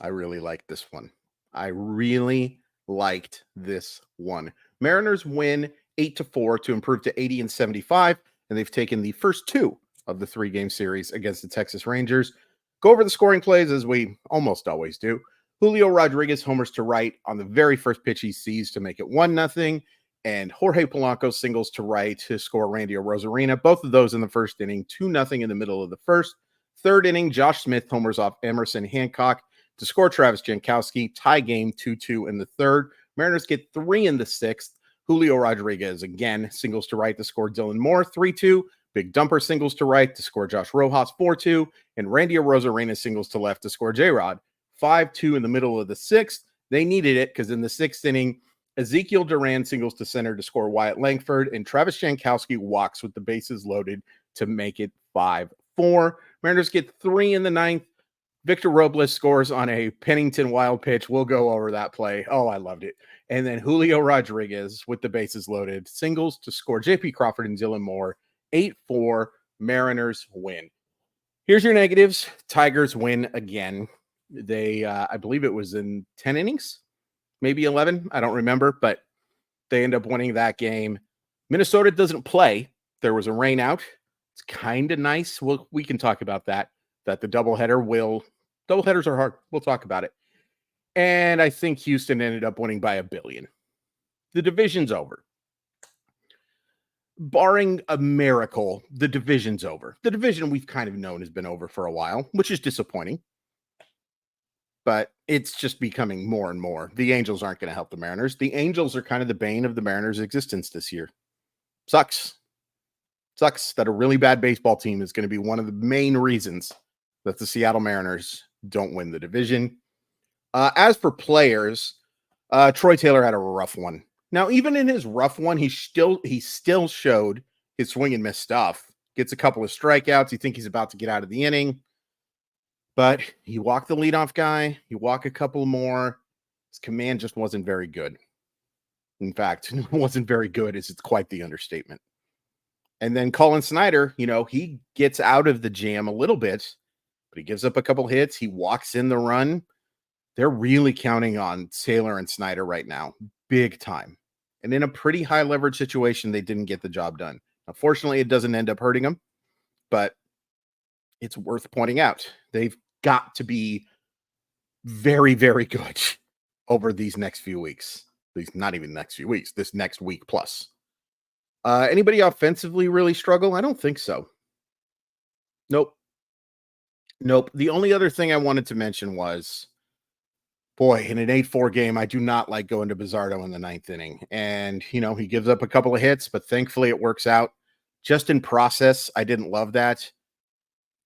I really liked this one. I really liked this one. Mariners win 8-4 to improve to 80 and 75, and they've taken the first two of the 3-game series against the Texas Rangers. Go over the scoring plays as we almost always do. Julio Rodriguez homers to right on the very first pitch he sees to make it 1-0, and Jorge Polanco singles to right to score Randy Arozarena. Both of those in the first inning, 2-0 in the middle of the first. Third inning, Josh Smith homers off Emerson Hancock to score Travis Jankowski. Tie game 2-2 in the third. Mariners get 3 in the sixth. Julio Rodriguez again singles to right to score Dylan Moore 3-2. Big Dumper singles to right to score Josh Rojas 4-2. And Randy Arozarena singles to left to score J-Rod 5-2 in the middle of the sixth. They needed it because in the sixth inning, Ezekiel Duran singles to center to score Wyatt Langford, and Travis Jankowski walks with the bases loaded to make it 5-4. Mariners get 3 in the ninth. Victor Robles scores on a Pennington wild pitch. We'll go over that play. Oh, I loved it. And then Julio Rodriguez with the bases loaded singles to score J.P. Crawford and Dylan Moore. 8-4. Mariners win. Here's your negatives. Tigers win again. They, I believe it was in 10 innings, maybe 11. I don't remember, but they end up winning that game. Minnesota doesn't play. There was a rain out. It's kind of nice. We can talk about that the doubleheaders are hard. We'll talk about it. And I think Houston ended up winning by $1 billion. The division's over. Barring a miracle, the division's over. The division we've kind of known has been over for a while, which is disappointing. But it's just becoming more and more. The Angels aren't going to help the Mariners. The Angels are kind of the bane of the Mariners' existence this year. Sucks that a really bad baseball team is going to be one of the main reasons that the Seattle Mariners don't win the division. As for players, Troy Taylor had a rough one. Now, even in his rough one, he still showed his swing and miss stuff. Gets a couple of strikeouts. You think he's about to get out of the inning. But he walked the leadoff guy. He walked a couple more. His command just wasn't very good. In fact, it wasn't very good. It's quite the understatement. And then Colin Snyder, he gets out of the jam a little bit, but he gives up a couple hits. He walks in the run. They're really counting on Taylor and Snyder right now, big time. And in a pretty high leverage situation, they didn't get the job done. Unfortunately, it doesn't end up hurting them, but it's worth pointing out. They've got to be very, very good over these next few weeks. Not even next few weeks, this next week plus. Anybody offensively really struggle? I don't think so. Nope. The only other thing I wanted to mention was, boy, in an 8-4 game, I do not like going to Bizzardo in the ninth inning. And, he gives up a couple of hits, but thankfully it works out. Just in process, I didn't love that.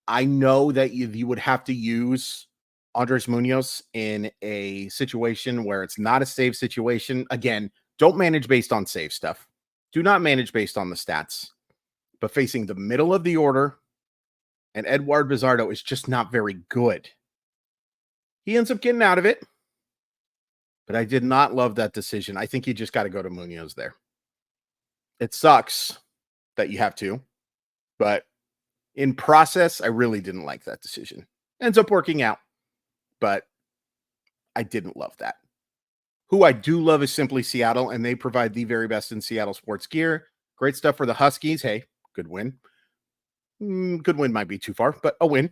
I know that you would have to use Andres Munoz in a situation where it's not a save situation. Again, don't manage based on save stuff. Do not manage based on the stats. But facing the middle of the order, and Edward Bizzardo is just not very good. He ends up getting out of it. But I did not love that decision. I think you just got to go to Munoz there. It sucks that you have to. But in process, I really didn't like that decision. Ends up working out. But I didn't love that. Who I do love is Simply Seattle, and they provide the very best in Seattle sports gear. Great stuff for the Huskies. Hey, good win. Good win might be too far, but a win.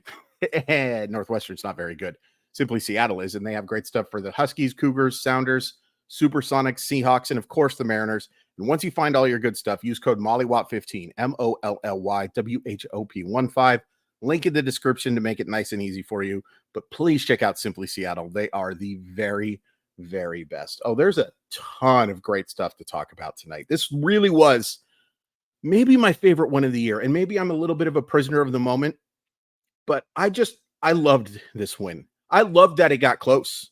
Northwestern's not very good. Simply Seattle is, and they have great stuff for the Huskies, Cougars, Sounders, Supersonics, Seahawks, and of course the Mariners. And once you find all your good stuff, use code MOLLYWOP15, MOLLYWOP15. Link in the description to make it nice and easy for you. But please check out Simply Seattle. They are the very, very best. Oh, there's a ton of great stuff to talk about tonight. This really was maybe my favorite one of the year. And maybe I'm a little bit of a prisoner of the moment, but I loved this win. I loved that it got close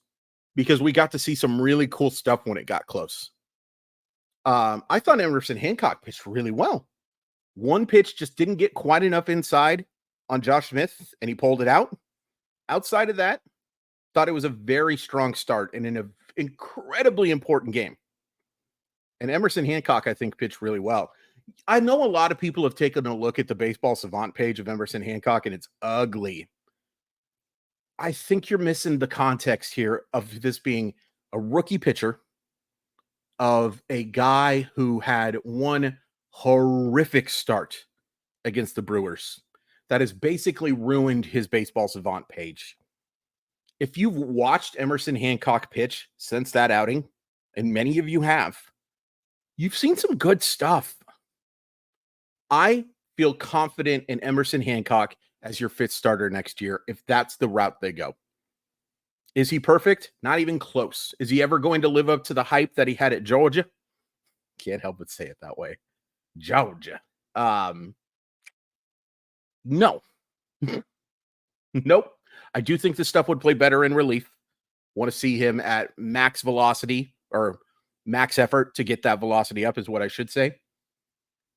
because we got to see some really cool stuff when it got close. I thought Emerson Hancock pitched really well. One pitch just didn't get quite enough inside on Josh Smith, and he pulled it out. Outside of that, thought it was a very strong start and in an incredibly important game. And Emerson Hancock, I think, pitched really well. I know a lot of people have taken a look at the Baseball Savant page of Emerson Hancock, and it's ugly. I think you're missing the context here of this being a rookie pitcher, of a guy who had one horrific start against the Brewers that has basically ruined his baseball savant page. If you've watched Emerson Hancock pitch since that outing, and many of you have, you've seen some good stuff. I feel confident in Emerson Hancock as your fifth starter next year if that's the route they go. Is he perfect? Not even close. Is he ever going to live up to the hype that he had at Georgia? Can't help but say it that way. Georgia. No. Nope. I do think this stuff would play better in relief. Want to see him at max velocity or max effort to get that velocity up is what I should say.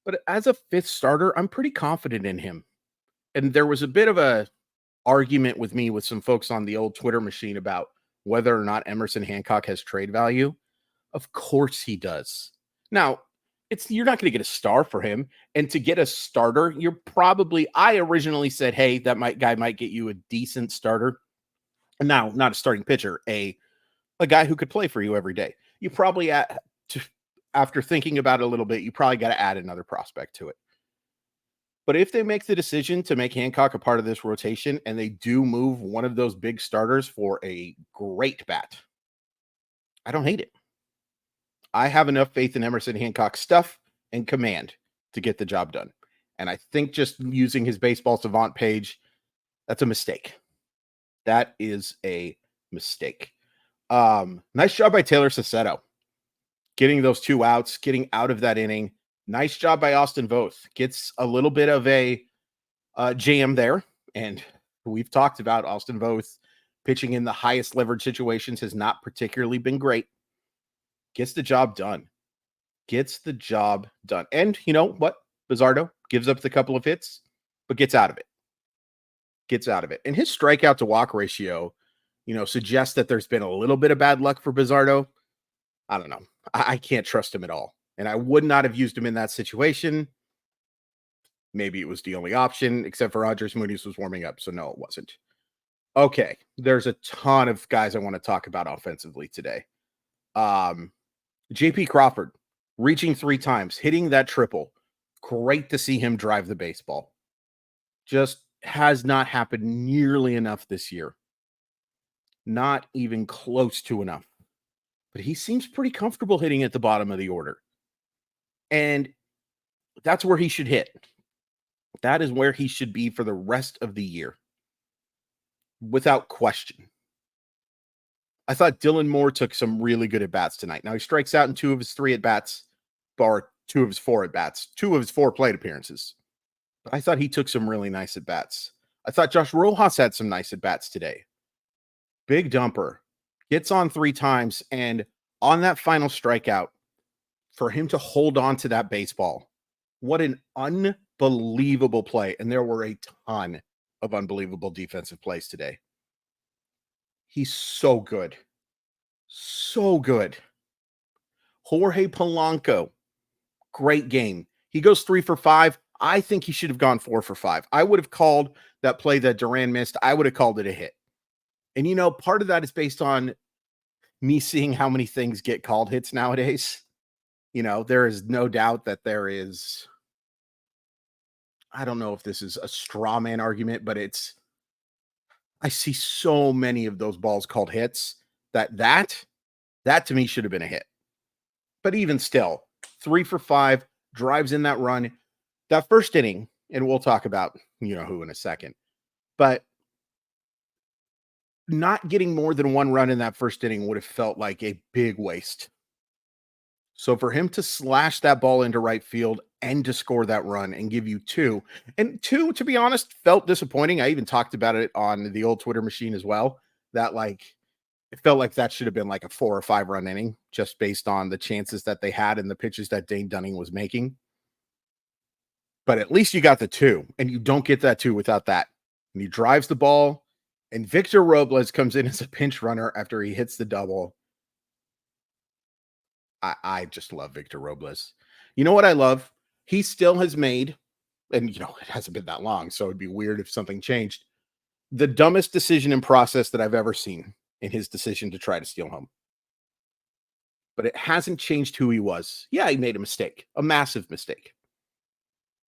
But as a fifth starter, I'm pretty confident in him. And there was a bit of a argument with me with some folks on the old Twitter machine about whether or not Emerson Hancock has trade value. Of course he does. Now, you're not going to get a star for him. And to get a starter, I originally said, hey, guy might get you a decent starter. And now, not a starting pitcher, a guy who could play for you every day. You probably, after thinking about it a little bit, you probably got to add another prospect to it. But if they make the decision to make Hancock a part of this rotation and they do move one of those big starters for a great bat, I don't hate it. I have enough faith in Emerson Hancock's stuff and command to get the job done. And I think just using his baseball savant page, that's a mistake. That is a mistake. Nice job by Taylor Sassetto. Getting those 2 outs, getting out of that inning. Nice job by Austin Voth. Gets a little bit of a jam there. And we've talked about Austin Voth pitching in the highest leverage situations has not particularly been great. Gets the job done. And you know what? Bizzardo gives up the couple of hits, but gets out of it. And his strikeout to walk ratio, suggests that there's been a little bit of bad luck for Bizzardo. I don't know. I can't trust him at all. And I would not have used him in that situation. Maybe it was the only option, except for Andres Munoz was warming up. So no, it wasn't. Okay. There's a ton of guys I want to talk about offensively today. JP Crawford reaching 3 times, hitting that triple. Great to see him drive the baseball. Just has not happened nearly enough this year. Not even close to enough. But he seems pretty comfortable hitting at the bottom of the order. And that's where he should hit. That is where he should be for the rest of the year. Without question. I thought Dylan Moore took some really good at-bats tonight. Now, he strikes out in 2 of his 3 at-bats, or 2 of his 4 at-bats, 2 of his 4 plate appearances. But I thought he took some really nice at-bats. I thought Josh Rojas had some nice at-bats today. Big dumper. Gets on 3 times, and on that final strikeout, for him to hold on to that baseball, what an unbelievable play. And there were a ton of unbelievable defensive plays today. He's so good. So good. Jorge Polanco, great game. He goes 3 for 5. I think he should have gone 4 for 5. I would have called that play that Duran missed. I would have called it a hit. And, part of that is based on me seeing how many things get called hits nowadays. There is no doubt that there is, I don't know if this is a straw man argument, but I see so many of those balls called hits that to me should have been a hit. But even still, 3 for 5, drives in that run. That first inning, and we'll talk about who in a second, but not getting more than 1 run in that first inning would have felt like a big waste. So for him to slash that ball into right field and to score that run and give you 2, and 2, to be honest, felt disappointing. I even talked about it on the old Twitter machine as well, that it felt like that should have been like a 4 or 5 run inning just based on the chances that they had and the pitches that Dane Dunning was making. But at least you got the 2, and you don't get that 2 without that. And he drives the ball, and Victor Robles comes in as a pinch runner after he hits the double. I just love Victor Robles. You know what I love? He still has made, and it hasn't been that long, so it'd be weird if something changed. The dumbest decision and process that I've ever seen in his decision to try to steal home. But it hasn't changed who he was. Yeah, he made a mistake, a massive mistake.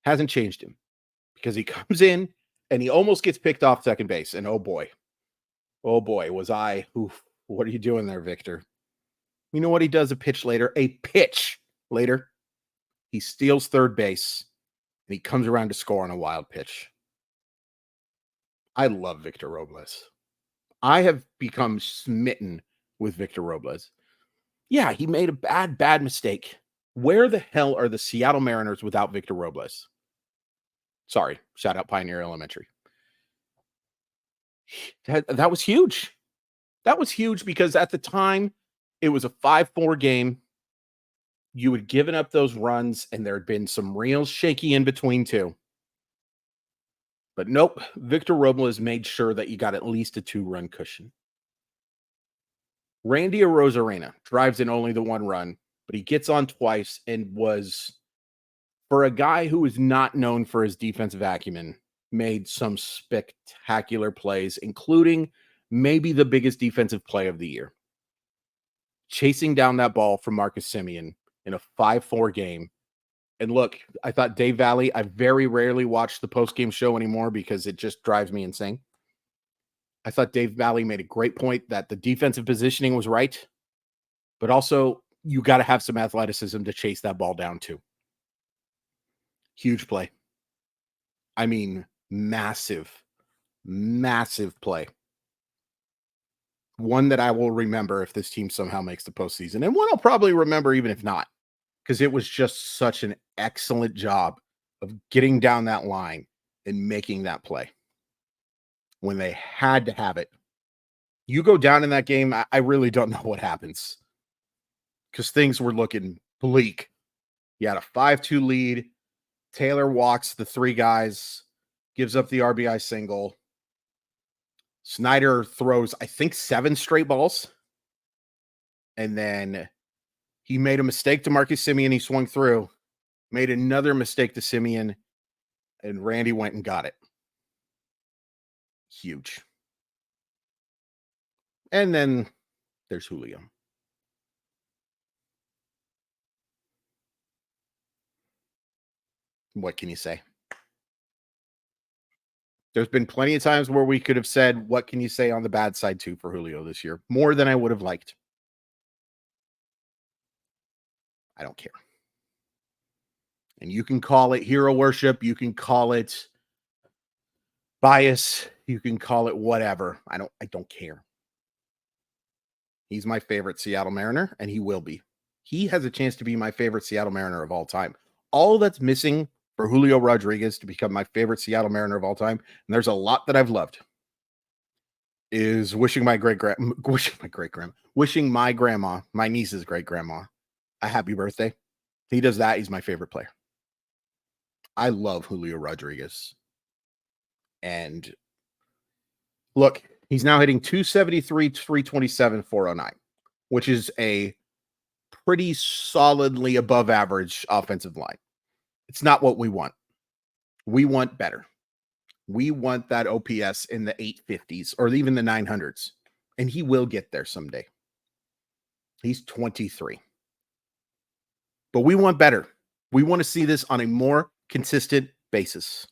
Hasn't changed him because he comes in and he almost gets picked off second base. And oh boy, was I, oof, what are you doing there, Victor? You know what he does a pitch later? A pitch later. He steals third base and he comes around to score on a wild pitch. I love Victor Robles. I have become smitten with Victor Robles. Yeah, he made a bad mistake. Where the hell are the Seattle Mariners without Victor Robles? Sorry, shout out Pioneer Elementary. That was huge. That was huge because at the time, it was a 5-4 game. You had given up those runs, and there had been some real shaky in between, too. But nope, Victor Robles made sure that you got at least a 2-run cushion. Randy Arozarena drives in only the 1 run, but he gets on twice and was, for a guy who is not known for his defensive acumen, made some spectacular plays, including maybe the biggest defensive play of the year. Chasing down that ball from Marcus Semien in a 5-4 game. And look, I thought Dave Valley, I very rarely watch the post-game show anymore because it just drives me insane. I thought Dave Valley made a great point that the defensive positioning was right, but also you got to have some athleticism to chase that ball down too. Huge play. I mean, massive play. One that I will remember if this team somehow makes the postseason, and one I'll probably remember even if not, because it was just such an excellent job of getting down that line and making that play when they had to have it. You go down in that game, I really don't know what happens because things were looking bleak. You had a 5-2 lead. Taylor walks the 3 guys, gives up the RBI single. Snyder throws, I think, 7 straight balls. And then he made a mistake to Marcus Semien. He swung through, made another mistake to Semien, and Randy went and got it. Huge. And then there's Julio. What can you say? There's been plenty of times where we could have said, what can you say on the bad side too for Julio this year? More than I would have liked. I don't care. And you can call it hero worship. You can call it bias. You can call it whatever. I don't care. He's my favorite Seattle Mariner, and he will be. He has a chance to be my favorite Seattle Mariner of all time. All that's missing for Julio Rodriguez to become my favorite Seattle Mariner of all time, and there's a lot that I've loved, is wishing my grandma, my niece's great grandma, a happy birthday. He does that. He's my favorite player. I love Julio Rodriguez. And look, he's now hitting 273, 327, 409, which is a pretty solidly above average offensive line. It's not what we want. We want better. We want that OPS in the 850s or even the 900s. And he will get there someday. He's 23. But we want better. We want to see this on a more consistent basis.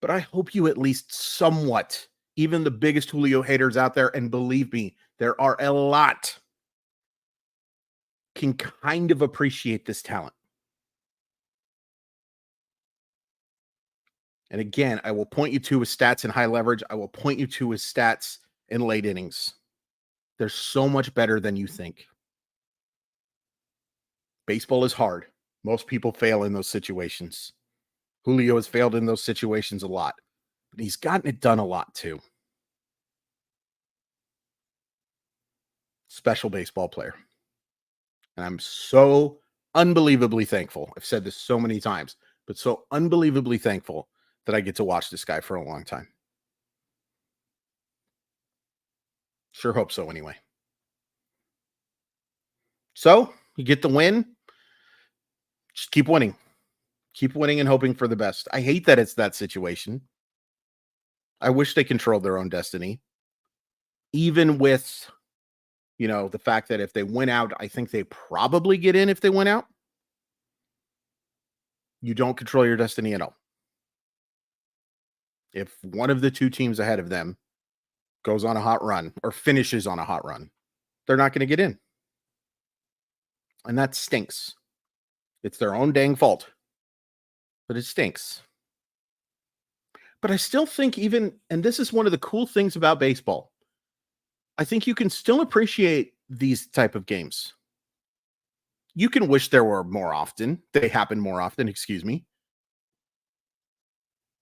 But I hope you at least somewhat, even the biggest Julio haters out there, and believe me, there are a lot, can kind of appreciate this talent. And again, I will point you to his stats in high leverage. I will point you to his stats in late innings. They're so much better than you think. Baseball is hard. Most people fail in those situations. Julio has failed in those situations a lot, but he's gotten it done a lot too. Special baseball player. And I'm so unbelievably thankful. I've said this so many times, but so unbelievably thankful that I get to watch this guy for a long time. Sure hope so anyway. So you get the win. Just keep winning. Keep winning and hoping for the best. I hate that it's that situation. I wish they controlled their own destiny. Even with, the fact that if they win out, I think they probably get in if they win out. You don't control your destiny at all. If one of the two teams ahead of them goes on a hot run or finishes on a hot run, they're not going to get in. And that stinks. It's their own dang fault. But it stinks. But I still think and this is one of the cool things about baseball, I think you can still appreciate these type of games. You can wish there were more often. They happen more often, excuse me.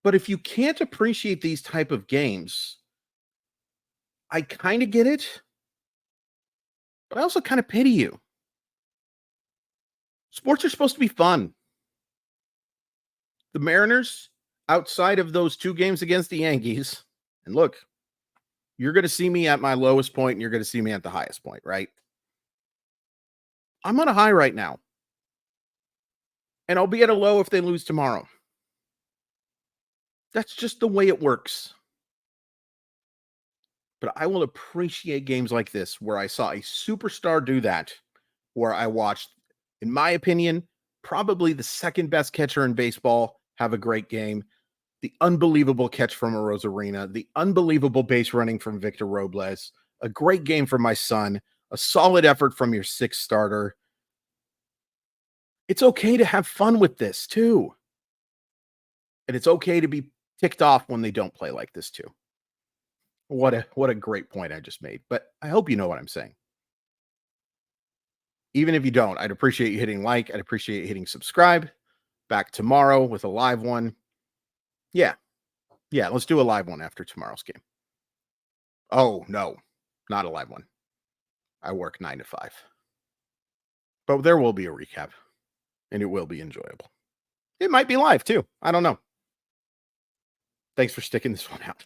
But if you can't appreciate these type of games, I kind of get it. But I also kind of pity you. Sports are supposed to be fun. The Mariners, outside of those 2 games against the Yankees, and look, you're going to see me at my lowest point and you're going to see me at the highest point, right? I'm on a high right now. And I'll be at a low if they lose tomorrow. That's just the way it works. But I will appreciate games like this where I saw a superstar do that, where I watched, in my opinion, probably the second best catcher in baseball have a great game. The unbelievable catch from Arozarena, the unbelievable base running from Victor Robles, a great game from my son, a solid effort from your 6th starter. It's okay to have fun with this too. And it's okay to be ticked off when they don't play like this too. What a great point I just made. But I hope you know what I'm saying. Even if you don't, I'd appreciate you hitting like. I'd appreciate you hitting subscribe. Back tomorrow with a live one. Yeah, let's do a live one after tomorrow's game. Oh, no, not a live one. I work 9 to 5. But there will be a recap, and it will be enjoyable. It might be live, too. I don't know. Thanks for sticking this one out.